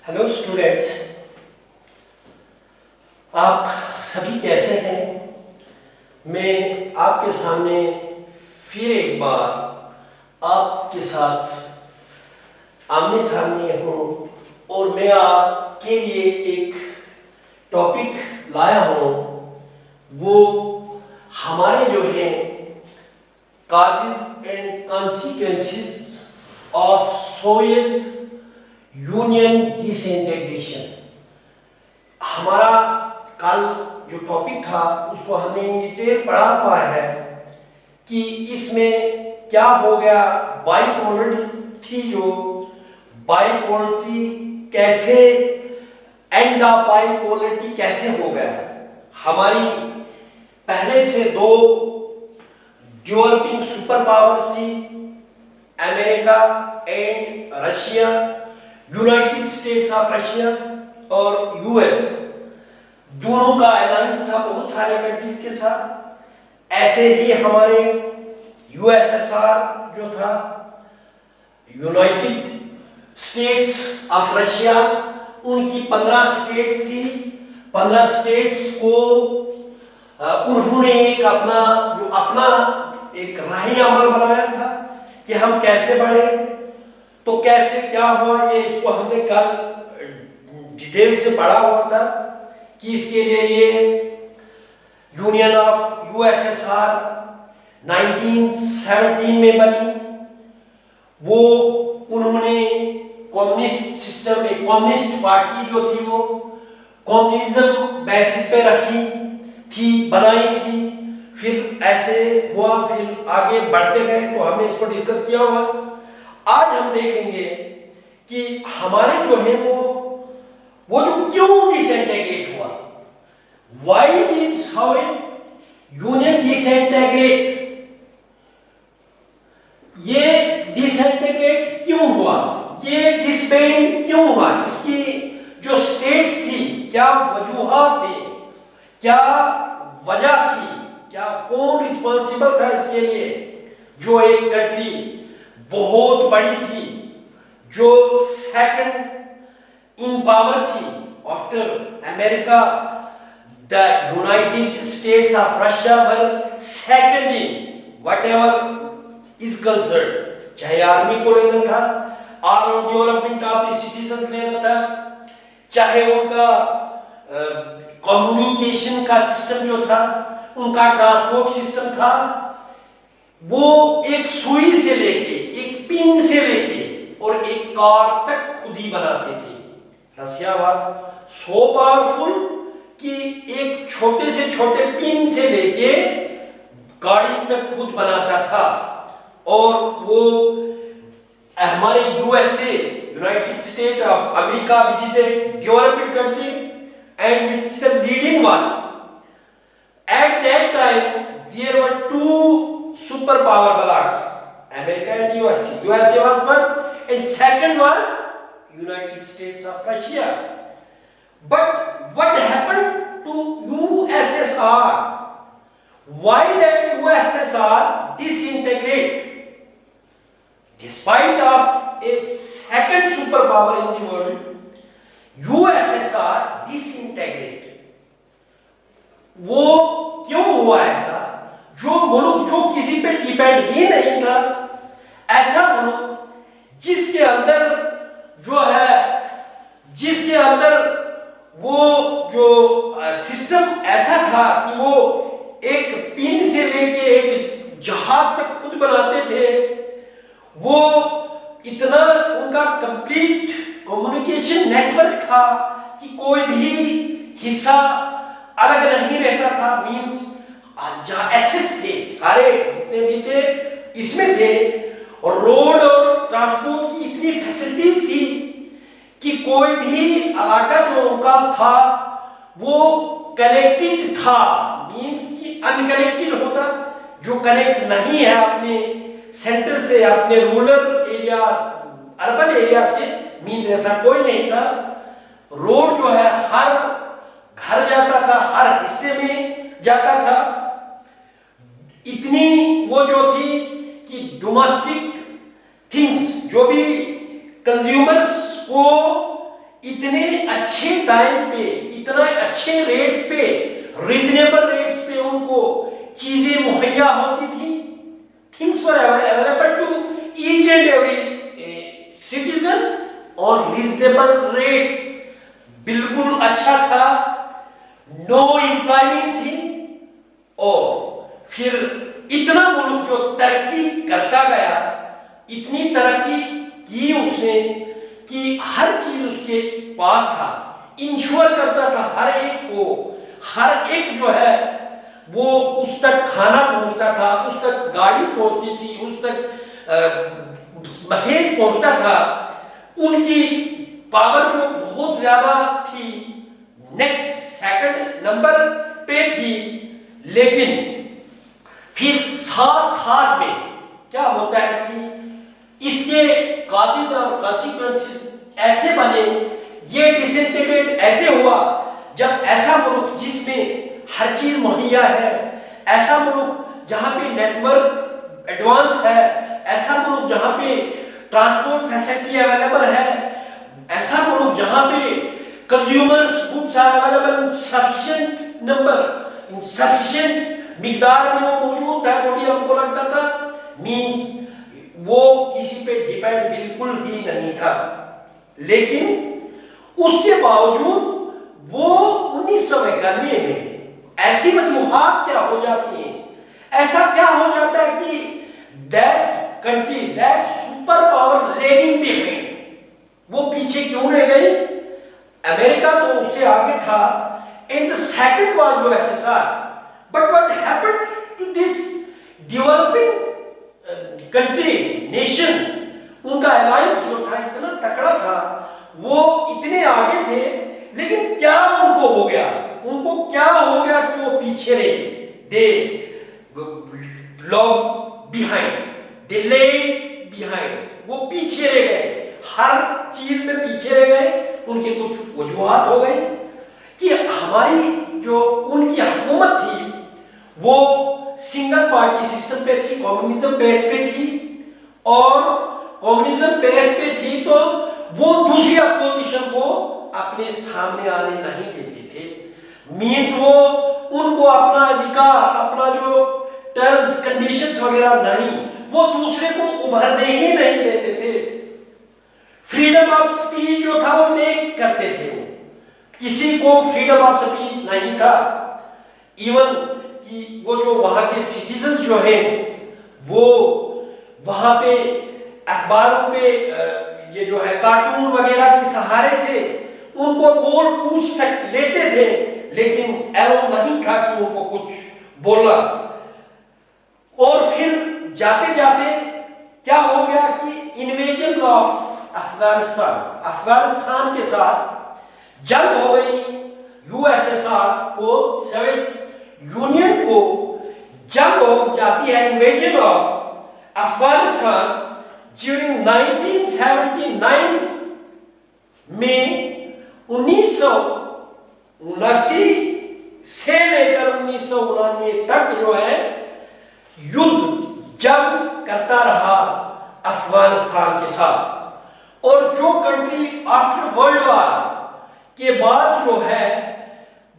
Hello students, आप सभी कैसे हैं? मैं आपके सामने फिर एक बार आपके साथ आमने सामने हूँ और मैं आपके लिए एक टॉपिक लाया हूँ। वो हमारे जो है causes and consequences of Soviet union disintegration. हमारा कल जो टॉपिक था उसको हमने इन डिटेल पढ़ा हुआ है कि इसमें क्या हो गया। बाइपोलरिटी जो बाइपोलरिटी कैसे एंड ऑफ बाइपोलरिटी कैसे हो गया। हमारी पहले से दो डेवलपिंग सुपर पावर्स थी, America and Russia, United states of Russia और यूएस। दोनों का अलायंस था बहुत सारे कंट्रीज के साथ। ऐसे ही हमारे यूएसएसआर जो था, यूनाइटेड स्टेट्स ऑफ रशिया, उनकी 15 स्टेट्स थी। 15 स्टेट्स को उन्होंने अपना एक राही अमल बनाया था कि हम कैसे बढ़े। तो कैसे क्या हुआ ये इसको हमने कल डिटेल से पढ़ा हुआ था कि इसके लिए ये यूनियन ऑफ यूएसएसआर 1917 में बनी। वो उन्होंने कम्युनिस्ट सिस्टम, एक कम्युनिस्ट पार्टी जो थी वो कम्युनिज्म बेसिस पे रखी थी, बनाई थी। फिर ऐसे हुआ, फिर आगे बढ़ते गए, तो हमने इसको डिस्कस किया हुआ। आज हम देखेंगे कि हमारे जो है वो जो क्यों डिसइंटीग्रेट हुआ, why did Soviet union disintegrate, ये डिसइंटीग्रेट क्यों हुआ, ये डिसबैंड क्यों हुआ, इसकी जो स्टेट्स थी क्या वजूहात थे, क्या वजह थी, क्या कौन रिस्पॉन्सिबल था इसके लिए। जो एक कंट्री बहुत बड़ी थी, जो सेकंड इन पावर थी after America, the United states of Russia were second in whatever is concern. चाहे आर्मी को लेना था, arm development of the citizens लेना था, चाहे उनका कम्युनिकेशन का सिस्टम जो था, उनका ट्रांसपोर्ट सिस्टम था, वो एक सुई से लेके, एक पिन से लेके और एक कार तक खुद ही बनाते थे। रशिया वाज सो पावरफुल कि एक छोटे से छोटे पिन से लेके गाड़ी तक खुद बनाता था। और वो हमारे USA, United state of America, which is a developed country and which is the leading one. At that time, there were two superpower blocs, America and USA. USA was first and second was United States of Russia. But what happened to USSR? Why that USSR disintegrate? Despite of a second superpower in the world, USSR disintegrate. वो क्यों हुआ ऐसा? जो मुल्क जो किसी पे depend ही नहीं था, ऐसा मुल्क जिसके अंदर वो जो सिस्टम ऐसा था कि वो एक पिन से लेके एक जहाज तक खुद बनाते थे। वो इतना उनका कंप्लीट कम्युनिकेशन नेटवर्क था कि कोई भी हिस्सा अलग नहीं रहता था। मींस जहां एसेस थे, सारे जितने भी थे इसमें थे, और रोड और ट्रांसपोर्ट की इतनी फैसिलिटीज थी कि कोई भी इलाका जो उनका था वो कनेक्टेड था। मींस कि अनकनेक्टेड होता, जो कनेक्ट नहीं है अपने सेंटर से, अपने रूरल एरिया, अर्बन एरिया से, मींस ऐसा कोई नहीं था। रोड जो है हर घर जाता था, हर हिस्से में जाता था। इतनी वो जो थी कि डोमेस्टिक थिंग्स, जो भी कंज्यूमर्स को इतने अच्छे टाइम पे, इतना अच्छे रेट्स पे, रीजनेबल रेट्स पे उनको चीजें मुहैया होती थी। Things were available to each and every citizen on reasonable rates. बिल्कुल अच्छा था, नो एम्प्लॉयमेंट थी। और फिर इतना मुल्क जो तरक्की करता गया, इतनी तरक्की की उसने कि हर चीज उसके पास था, इंश्योर करता था हर एक को, हर एक जो है वो उस तक खाना पहुंचता था, उस तक गाड़ी पहुंचती थी, उस तक मैसेज पहुंचता था। उनकी पावर जो बहुत ज्यादा थी, नेक्स्ट सेकंड नंबर पे थी। लेकिन फिर साथ साथ में क्या होता है कि इसके कॉजेज और कॉन्सिक्वेंसेस ऐसे बने, ये डिसइंटीग्रेट ऐसे हुआ। जब ऐसा मुल्क जिसमें हर चीज मुहैया है, ऐसा मुल्क जहां पे नेटवर्क एडवांस है, ऐसा मुल्क जहां पे ट्रांसपोर्ट फैसिलिटी अवेलेबल है, ऐसा मुल्क जहां पे consumers goods are available in sufficient number, in sufficient मिकदार में वो मौजूद था, जो भी हमको लगता था, मींस वो किसी पे डिपेंड बिल्कुल ही नहीं था। लेकिन उसके बावजूद वो 1991 में ऐसी वजूहात क्या हो जाती हैं, ऐसा क्या हो जाता है कि that country, that super power lagging behind, वो पीछे क्यों रह गई? अमेरिका तो उससे आगे था, and the second was USSR. But what happened to this developing country, nation, उनका अलायंस जो था इतना तकड़ा था, वो इतने आगे थे, लेकिन क्या उनको हो गया? उनको क्या हो गया कि वो पीछे रहे? दे लॉग बिहाइंड, दे ले बिहाइंड, वो पीछे रह गए, हर चीज में पीछे रह गए। उनके कुछ वजूहात हो गई कि हमारी जो उनकी हुकूमत थी वो सिंगल पार्टी सिस्टम पे थी, कम्युनिज्म बेस पे थी, और कम्युनिज्म बेस पे थी तो वो दूसरी अपोजिशन को अपने सामने आने नहीं देते थे। मींस वो उनको अपना अधिकार, अपना जो टर्म्स कंडीशंस वगैरह नहीं, वो दूसरे को उभरने ही नहीं देते थे। फ्रीडम ऑफ स्पीच जो था वो मेक करते थे, वो किसी को फ्रीडम ऑफ स्पीच नहीं था। इवन कि वो जो वहां के सिटीजन्स जो हैं वो वहां पे अखबारों पे ये जो है कार्टून वगैरह के सहारे से उनको बोल पूछ लेते थे, लेकिन एलो नहीं था कि उनको कुछ बोला। और फिर जाते जाते क्या हो गया कि इन्वेजन ऑफ अफगानिस्तान, अफगानिस्तान के साथ जंग हो गई। यूएसएसआर को, सोवियत यूनियन को जंग हो जाती है, इन्वेजन ऑफ अफगानिस्तान ड्यूरिंग 1979 में। 1979 से लेकर 1999 तक जो है युद्ध जंग करता रहा अफगानिस्तान के साथ। और जो कंट्री आफ्टर वर्ल्ड वार के बाद जो है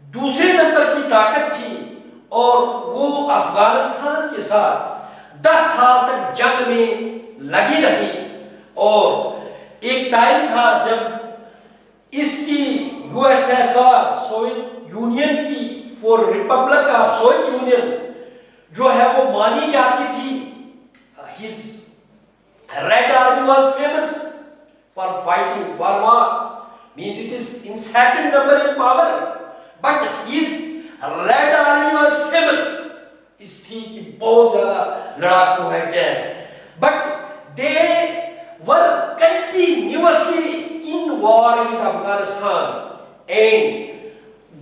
दूसरे नंबर की ताकत थी, और वो अफगानिस्तान के साथ 10 साल तक जंग में लगी रही। और एक टाइम था जब इसकी यूएसएसआर, सोवियत यूनियन की, for Republic of Soviet union जो है वो मानी जाती थी। His red army was famous for fighting for war, means it is in second number in power, but his red army was famous इस थी कि बहुत ज्यादा लड़ाकू है क्या है। But they were continuously in war with Afghanistan, and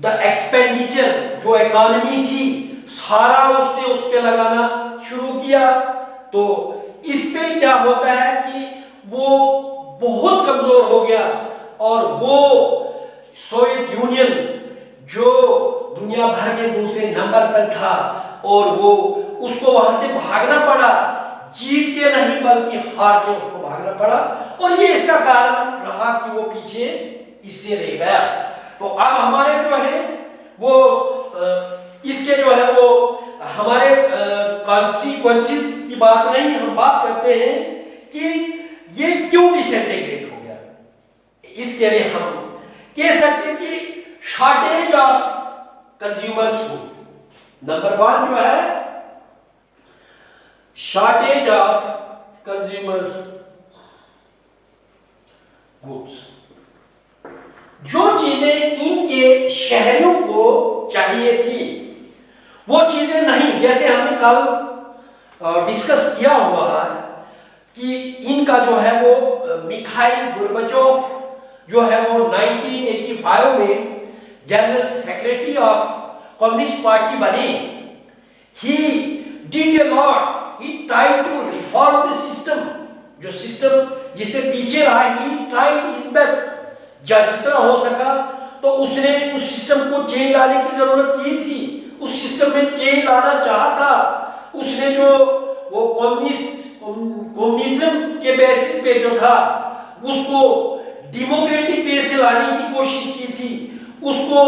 the expenditure जो इकोनॉमी थी सारा उसने उस पे लगाना शुरू किया। तो इस पे क्या होता है कि वो बहुत कमजोर हो गया, और वो सोवियत यूनियन जो दुनिया भर के दूसरे नंबर पर था, और वो उसको वहां से भागना पड़ा, जीत के नहीं बल्कि हार के उसको भागना पड़ा। और ये इसका कारण रहा कि वो पीछे इससे रह गया। तो अब हमारे जो है वो इसके जो है वो हमारे कॉन्सिक्वेंसेस की बात नहीं, हम बात करते हैं कि ये क्यों डिसइंटीग्रेट हो गया। इसके लिए हम कह सकते हैं कि shortage of consumers good. Number 1 जो है शॉर्टेज ऑफ कंज्यूमर्स गुड्स। जो चीजें इनके शहरियों को चाहिए थी वो चीजें नहीं, जैसे हमने कल डिस्कस किया हुआ है कि इनका जो है वो मिखाइल गोर्बाचोव जो है वो 1985 में general secretary of communist party बने। He did a lot, he tried to reform the system. जो सिस्टम जिससे पीछे रहा, ही ट्राइड हिज बेस्ट, जितना हो सका तो उसने उस सिस्टम को चेंज लाने की जरूरत की थी, उस सिस्टम में चेंज लाना चाहा था। उसने जो वो कम्युनिज्म के बेसिस पे जो था उसको डेमोक्रेटिक वे से लाने की कोशिश की थी, उसको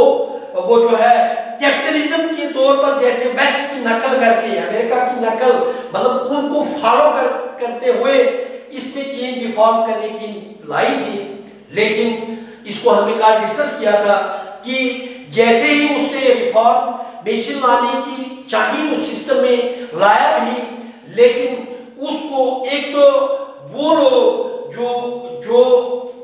वो जो है कैपिटलिज्म के तौर पर जैसे वेस्ट की नकल करके, अमेरिका की नकल, मतलब उनको फॉलो करते हुए इसमें चेंज रिफॉर्म करने की लाई थी। लेकिन इसको हमने कल डिस्कस किया था कि जैसे ही उसने रिफॉर्मेशन लाने की चाहिए उस सिस्टम में लाया भी, लेकिन उसको एक तो वो लोग जो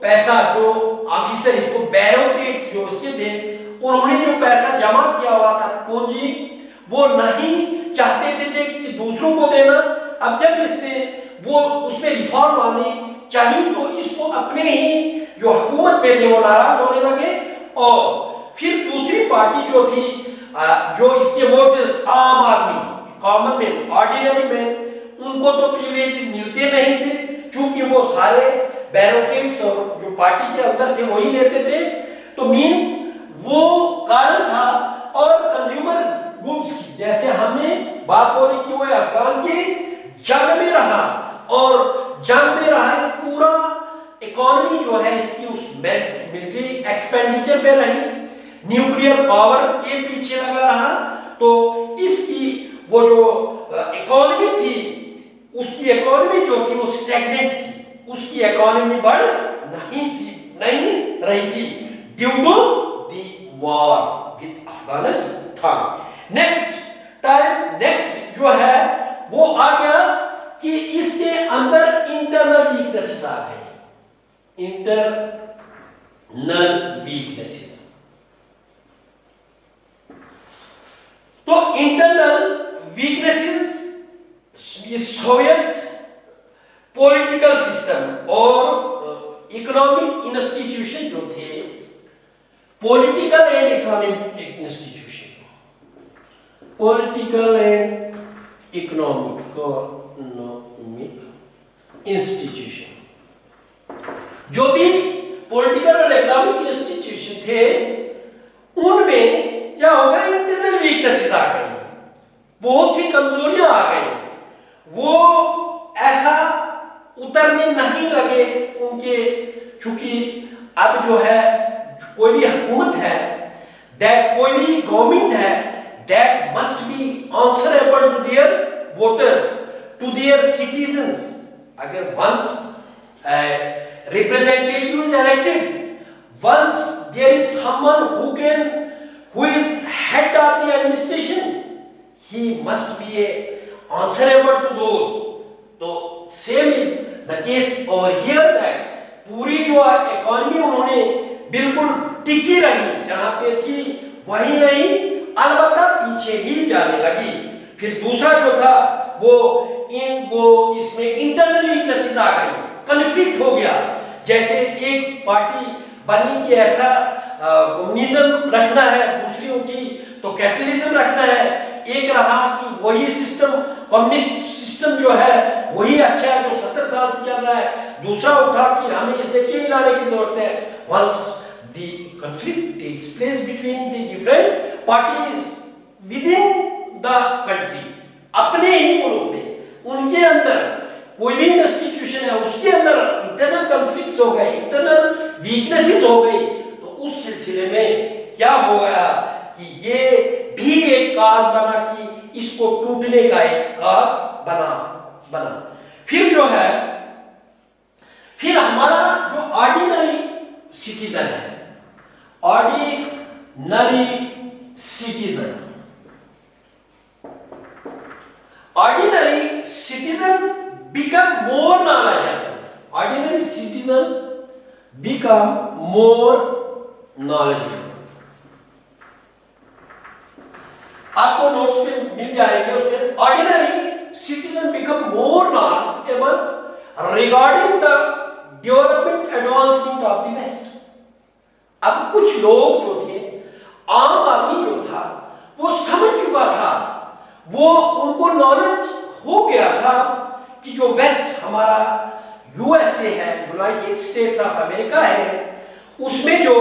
पैसा, जो ऑफिसर, इसको ब्यूरोक्रेट्स जो उसके थे, उन्होंने जो पैसा जमा किया हुआ था पूंजी, वो नहीं चाहते थे कि दूसरों को देना। अब जब इसने वो उसमें रिफॉर्म आने चाहिए तो इसको अपने ही जो हुकूमत में थे वो नाराज होने लगे, और फिर दूसरी पार्टी जो थी, जो इसके वोटर्स, आम आदमी, कॉमन मैन, ऑर्डिनरी मैन, उनको तो प्रिविलेजेस मिलते नहीं थे क्योंकि वो सारे ब्यूरोक्रेट्स और जो पार्टी के अंदर थे वही लेते थे। तो मींस वो कारण था। और कंज्यूमर गुड्स की जैसे हमने बात बोली कि वो अफगान की जंग में रहा, और जंग में रहा ये पूरा इकोनॉमी जो है इसकी उस मिलिट्री एक्सपेंडिचर पे रही, न्यूक्लियर पावर के पीछे लगा रहा। तो इसकी वो जो इकोनॉमी थी, उसकी इकोनॉमी जो थी वो स्टैग्नेंट थी, उसकी इकोनॉमी बढ़ नहीं रही थी due to the war with Afghanistan. Next जो है वो आ गया कि इसके अंदर इंटरनल वीकनेसेस आ गए। इंटरनल वीकनेसेस, तो internal weaknesses Soviet political system और इकोनॉमिक इंस्टीट्यूशन जो थे, political and economic institution, political and economic institution, जो भी पॉलिटिकल और इकोनॉमिक इंस्टीट्यूशन थे उनमें क्या हो गया, इंटरनल वीकनेसेस आ गई, बहुत सी कमजोरियां आ गई। वो ऐसा उतरने नहीं लगे उनके, चूंकि अब जो है कोई भी हुकूमत है, दैट कोई भी गवर्नमेंट है, that must be answerable to their voters, to their citizens. अगर once representative is elected, once there is someone who is head of the administration, he must be answerable to those. तो same is the case over here, that पूरी जो economy उन्होंने बिल्कुल टिकी रही, जहां पे थी वहीं रही, अलबत्ता पीछे ही जाने लगी। फिर दूसरा जो था वो इसमें इंटरनल वीकनेसेस आ गई, कन्फ्लिक्ट हो गया। जैसे एक पार्टी बनी कि ऐसा कम्युनिज्म रखना है, दूसरी उठी तो कैपिटलिज्म रखना है, एक रहा कि वही सिस्टम, कम्युनिस्ट सिस्टम जो है वही अच्छा है जो 70 साल से चल रहा है, दूसरा उठा कि हमें इसमें चेंज लाने की जरूरत है। Once the conflict takes place between the different parties within the country, अपने ही मुल्क में, उनके अंदर कोई भी इंस्टीट्यूशन है उसके अंदर इंटरनल कॉन्फ्लिक्ट्स हो गए, इंटरनल वीकनेसेस हो गई, तो उस सिलसिले में क्या हो गया कि ये भी एक काज बना कि इसको टूटने का एक काज बना। फिर जो है, फिर हमारा जो ऑर्डिनरी सिटीजन है, ordinary citizen become more knowledgeable. Ordinary citizen become more knowledgeable. आपको नोट्स में मिल जाएंगे, उसमें ordinary citizen become more knowledgeable regarding the development advancement of the West. अब कुछ लोग जो थे, आम आदमी जो था, वो समझ चुका था, वो उनको नॉलेज हो गया था कि जो वेस्ट हमारा यूएसए है, यूनाइटेड स्टेट्स ऑफ अमेरिका है, उसमें जो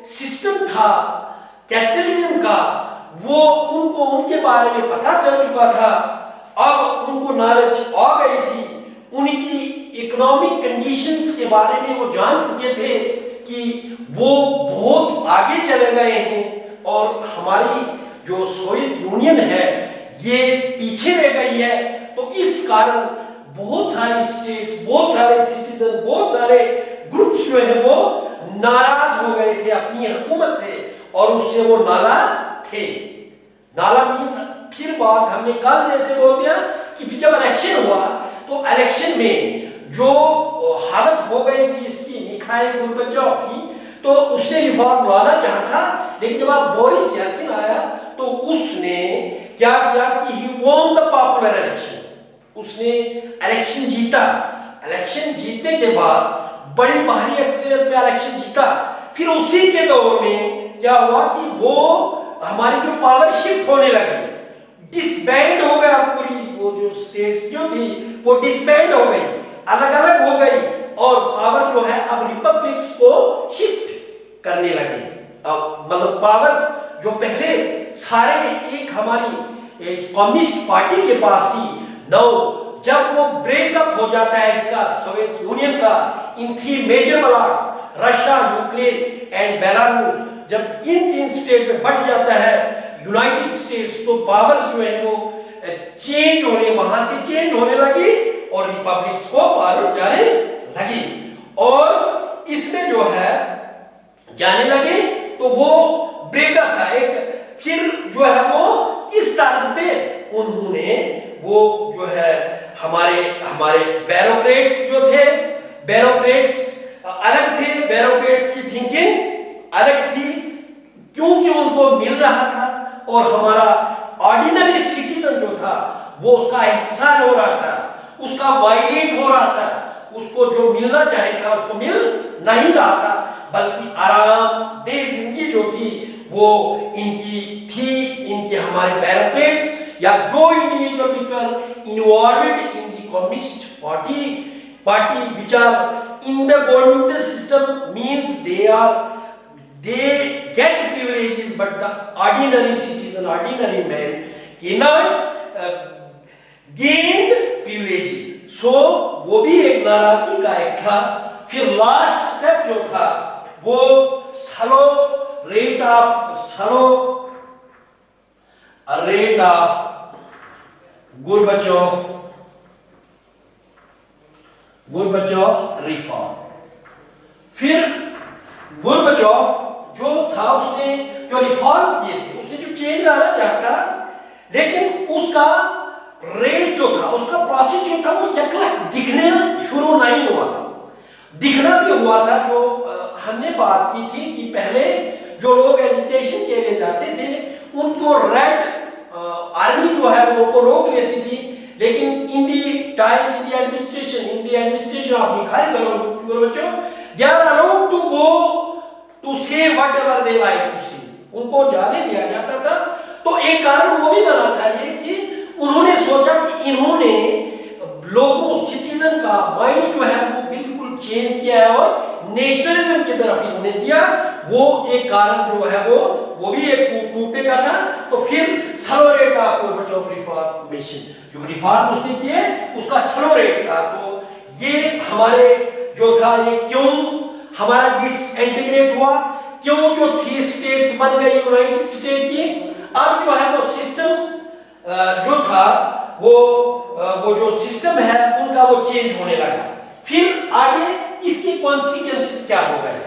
सिस्टम था कैपिटलिज्म का, वो उनको उनके बारे में पता चल चुका था। अब उनको नॉलेज आ गई थी, उनकी इकोनॉमिक कंडीशंस के बारे में वो जान चुके थे कि वो बहुत आगे चले गए हैं और हमारी जो सोवियत यूनियन है ये पीछे रह गई है। तो इस कारण बहुत सारी स्टेट्स, बहुत सारे सिटीजन, बहुत सारे ग्रुप्स जो है वो नाराज हो गए थे अपनी हुकूमत से और उससे वो नाला थे। नाला मीन्स, फिर बात हमने कल जैसे बोल दिया कि जब इलेक्शन हुआ तो इलेक्शन में जो हालत हो गई थी इसकी, मिखाइल गोर्बाचोव की, तो उसने रिफॉर्म लाना चाहा था, लेकिन जब आप बोरिस येल्सिन आया तो उसने क्या किया कि he won the popular election, उसने इलेक्शन जीता। इलेक्शन जीतने के बाद बड़ी भारी अक्सरियत में इलेक्शन जीता। फिर उसी के दौर में क्या हुआ कि वो हमारी जो पावर शिफ्ट होने लगी, डिसबैंड हो गया, पूरी वो जो स्टेट्स जो थी वो डिसबैंड हो गई, अलग अलग हो गई और पावर जो है अब रिपब्लिक्स को शिफ्ट करने लगे। अब मतलब पावर्स जो पहले सारे एक हमारी कम्युनिस्ट पार्टी के पास थी, नौ जब वो ब्रेकअप हो जाता है इसका सोवियत यूनियन का in 3 major blocks, Russia, Ukraine and Belarus, जब इन 3 स्टेट में बट जाता है यूनाइटेड स्टेट्स, तो पावर्स जो है वो चेंज होने, वहां से चेंज होने लगी और रिपब्लिक्स को पावर जाने लगी। और इसमें जो है जाने लगे तो वो ब्रेकअप था एक। फिर जो है वो किस तर्ज पे उन्होंने वो जो है हमारे ब्यूरोक्रेट्स जो थे, ब्यूरोक्रेट्स अलग थे, ब्यूरोक्रेट्स की थिंकिंग अलग थी, क्योंकि उनको मिल रहा था और हमारा ऑर्डिनरी सिटीजन जो था वो उसका एहसास हो रहा था, उसका वायलेट हो रहा था, उसको जो मिलना चाहिए था उसको मिल नहीं रहा था, बल्कि आरामदेह जिंदगी जो थी वो इनकी थी, इनके हमारे ब्यूरोक्रेट्स या जो individual which are involved in the communist party which are in the governmental system, means they get privileges, but the ordinary citizen, ordinary man cannot gain privileges. So वो भी एक नाराजगी का एक था। फिर लास्ट स्टेप जो था वो slow rate of Gorbachev reform. फिर गोर्बाचोव जो था उसने जो रिफॉर्म किए थे, उसने जो चेंज लाना चाहता, लेकिन उसका रेट जो था, उसका प्रोसेस जो था वो यकलख दिखने शुरू नहीं हुआ, दिखना भी हुआ था। जो हमने बात की थी कि पहले जो लोग एजिटेशन के लिए जाते थे उनको रेड आर्मी जो है वो उनको रोक लेती थी, लेकिन in the administration of Mikhail Gorbachev they are allowed to go to say whatever they like to say, उनको जाने दिया जाता था। तो एक कारण वो भी बना था ये कि उन्होंने सोचा कि इन्होंने लोगों, सिटीजन का माइंड जो है वो बिल्कुल चेंज किया है और नेशनलिज्म की तरफ इन्होंने दिया। वो एक कारण जो है वो भी एक टूटने का था। तो फिर slow rate of Gorbachev reformation, जो रिफॉर्म उसने किए उसका स्लो रेट था। तो ये हमारे जो था ये क्यों हमारा डिसइंटीग्रेट हुआ, क्यों जो 3 स्टेट्स बन गई यूनाइटेड स्टेट की, अब जो है वो सिस्टम जो था वो जो सिस्टम है उनका वो चेंज होने लगा। फिर आगे इसकी कॉन्सिक्वेंसेस क्या हो गए।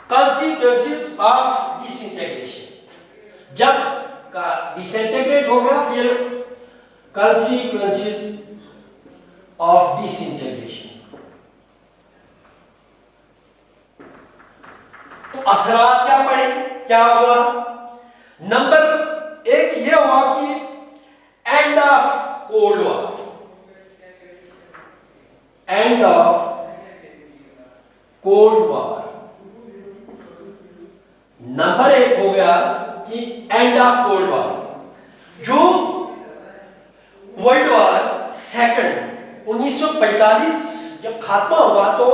कॉन्सिक्वेंसेस ऑफ डिसइंटीग्रेशन, जब का डिसइंटीग्रेट हो गया, फिर कॉन्सिक्वेंसेस ऑफ डिसइंटीग्रेशन, तो असरात क्या पड़े, क्या हुआ। नंबर एक ये हुआ कि end of cold war, end of cold war. Number एक हो गया कि एंड ऑफ कोल्ड वॉर। जो वर्ल्ड वॉर सेकंड 1945 जब खात्मा हुआ, तो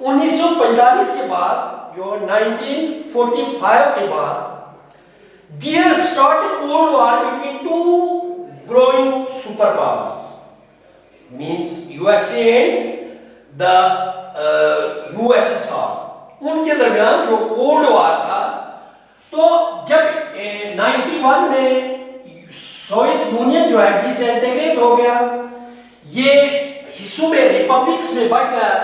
1945 के बाद जो 1945 के बाद there started cold war between two growing superpowers, means USA and the USSR। उनके दरमियान जो कोल्ड वॉर था, तो जब 91 में सोवियत यूनियन जो है डिसइंटीग्रेट हो गया, ये हिस्सों में रिपब्लिक्स में बट गया,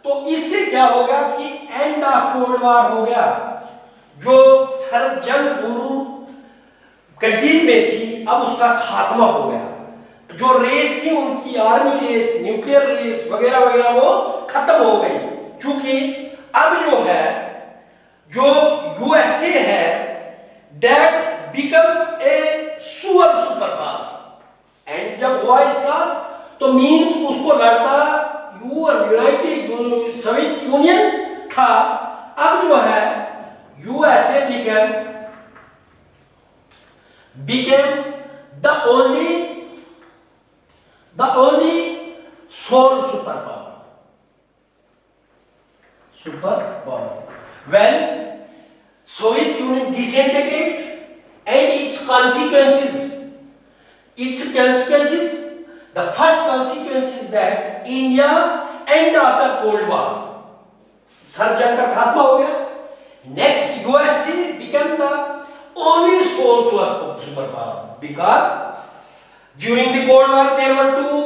तो इससे क्या हो गया कि एंड ऑफ कोल्ड वॉर हो गया। जो सर्द जंग दोनों कंट्रीज में थी, अब उसका खात्मा हो गया। जो रेस थी उनकी, आर्मी रेस, न्यूक्लियर रेस वगैरह वगैरह, वो खत्म हो गई, क्योंकि अब जो है जो यूएसए है that become a super power. And जब हुआ इसका, तो मींस उसको लड़ता यूनाइटेड सोवियत यूनियन था, अब जो है USA became the only sole superpower when Soviet Union disintegrated, and its consequences, the first consequence is that India end of the Cold War, सर्द जंग का खात्मा हो गया। Next, USA became the only sole superpower, because during the Cold War there were two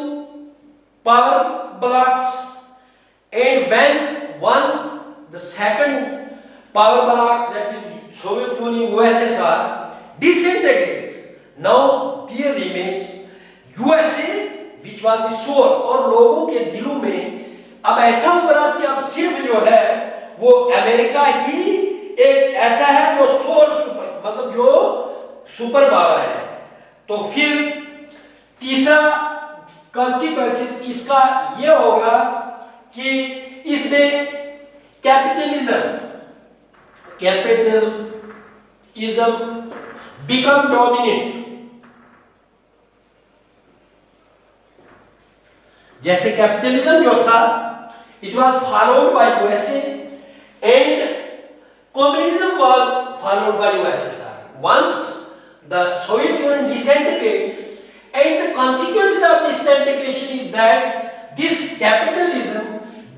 power blocks, and when the second power block, that is Soviet Union, USSR, disintegrates, now there remains USA, which was the sole। और लोगों के दिलों में अब ऐसा हो रहा कि अब सिर्फ जो है वो अमेरिका ही एक ऐसा है जो मतलब जो सुपर पावर है। तो फिर तीसरा कॉन्सिक्वेंस इसका ये होगा कि इसमें कैपिटलिज्म बिकम डोमिनेंट। जैसे कैपिटलिज्म जो था, it was followed by USA, and communism was followed by USSR. Once the Soviet Union disintegrates, and the consequences of disintegration is that this capitalism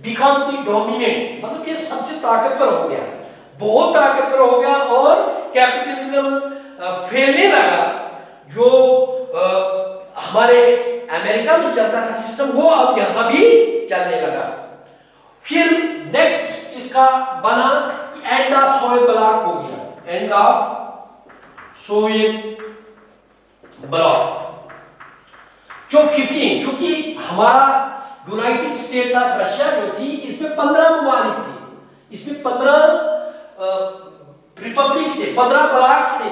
become the dominant, मतलब ये सबसे ताकतवर हो गया, बहुत ताकतवर हो गया, और कैपिटलिज्म फैलने लगा। जो हमारे अमेरिका में चलता था सिस्टम, वो अब यहाँ भी चलने लगा। फिर नेक्स्ट इसका बना एंड ऑफ सोवियत ब्लॉक हो गया, एंड ऑफ सोवियत ब्लॉक। जो 15, क्योंकि हमारा यूनाइटेड स्टेट्स ऑफ रशिया जो थी, इसमें 15 ममालिक थे, इसमें 15 रिपब्लिक्स थे, 15 ब्लॉक्स थे,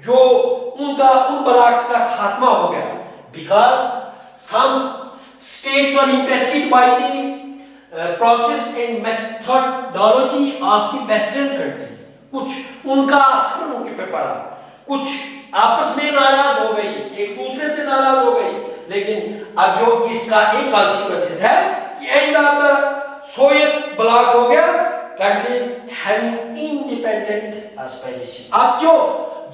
जो उन ब्लॉक्स का खात्मा हो गया, because some states were impressed by the process and methodology of the western country। कुछ उनका असर उनके पे पड़ा, कुछ आपस में नाराज हो गई, एक दूसरे से नाराज हो गई। लेकिन अब जो इसका एक कॉन्सिक्वेंस है कि end of the Soviet block हो गया, कंट्रीज हैविंग इंडिपेंडेंट एस्पिरेशन। अब जो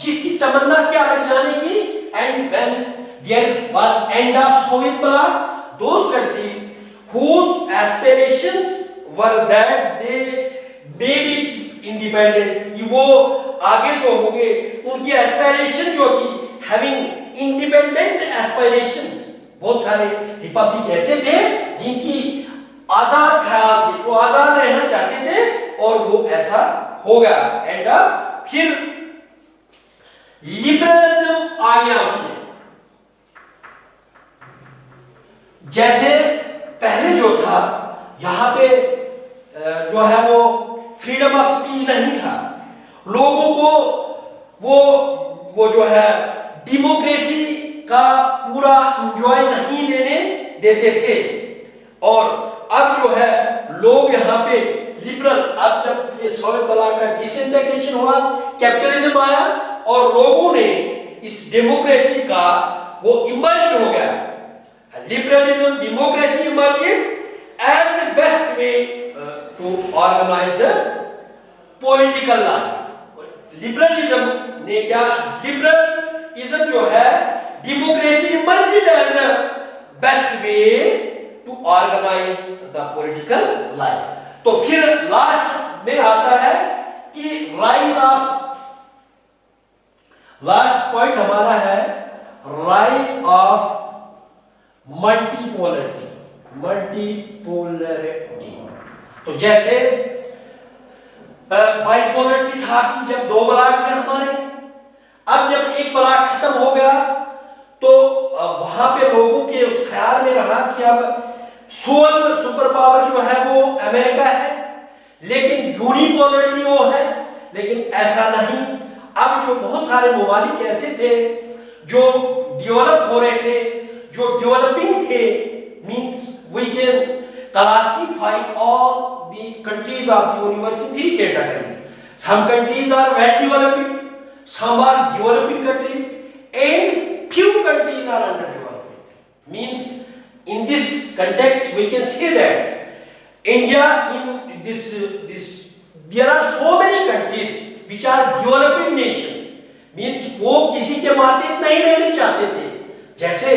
जिसकी तमन्ना थी अलग जाने की, and when there was end of Soviet bloc, those countries whose aspirations were that they may be independent, कि वो आगे जो होंगे, उनकी एस्पिरेशन जो थी having independent aspirations, बहुत सारे रिपब्लिक ऐसे थे जिनकी आजाद ख्याल थे, जो आजाद रहना चाहते थे, और वो ऐसा हो गया। एंड फिर लिबरलिज्म आ गया उसमें। जैसे पहले जो था यहां पे जो है वो फ्रीडम ऑफ स्पीच नहीं था, लोगों को वो जो है डेमोक्रेसी का पूरा एंजॉय नहीं लेने देते थे। और अब जो है लोग यहाँ पे लिबरल, अब जब ये सोवियत ब्लॉक का डिसइंटीग्रेशन हुआ, कैपिटलिज्म आया और लोगों ने इस डेमोक्रेसी का वो इमर्ज हो गया। Liberalism, democracy emerging as the best way to organize the political life। Liberalism ने क्या, लिबरलिज्म जो है democracy emerging as the best way to organize the political life। तो फिर लास्ट में आता है कि राइज ऑफ, लास्ट पॉइंट हमारा है राइज ऑफ मल्टीपोलरिटी। मल्टीपोलरिटी तो जैसे बाइपोलरिटी था कि जब दो ब्लॉक थे हमारे, अब जब एक ब्लॉक खत्म हो गया तो वहां पे लोगों के उस ख्याल में रहा कि अब सोल सुपर पावर जो है वो अमेरिका है, लेकिन यूनिपोलरिटी वो है। लेकिन ऐसा नहीं, अब जो बहुत सारे ममालिक ऐसे थे जो डेवलप हो रहे थे, जो डेवलपिंग थे, means we can classify all the countries of the universe in three categories. Some countries are well developing, some are developing countries, and few countries are underdeveloping. Means in this context we can say that India, in this there are so many countries which are developing nation, means वो किसी के माते नहीं रहने चाहते थे। जैसे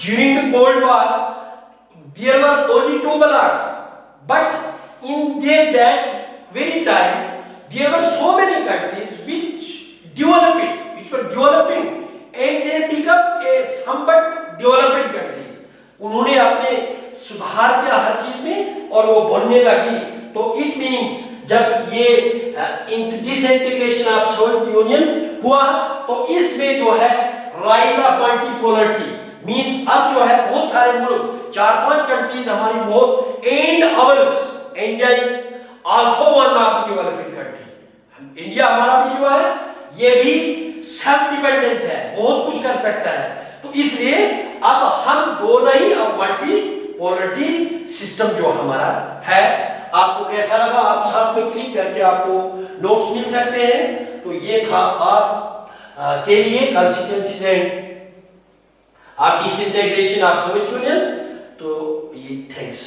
during the Cold War there were only two blocks, but in that very time there were so many countries which were developing, and they become a somewhat developing countries। उन्होंने अपने सुधार किया हर चीज में और वो बनने लगी। तो इट मीन्स जब ये डिसइंटीग्रेशन ऑफ सोवियत यूनियन हुआ तो इसमें जो है राइज ऑफ मल्टीपोलरिटी मीन्स अब जो है बहुत सारे मुल्क, 4-5 कंट्रीज हमारी बहुत, and ours, India is also one of the developing country. India हमारा भी जो है ये भी सेल्फ डिपेंडेंट है, बहुत कुछ कर सकता है। तो इसलिए अब हम दो नहीं, अब मल्टीपोलरिटी सिस्टम जो हमारा है। आपको कैसा लगा, आप साथ में क्लिक करके आपको नोट्स मिल सकते हैं। तो ये था आप के लिए कंसिक्वेंसेस एंड आप डिसइंटीग्रेशन ऑफ सोवियत यूनियन। तो ये थैंक्स।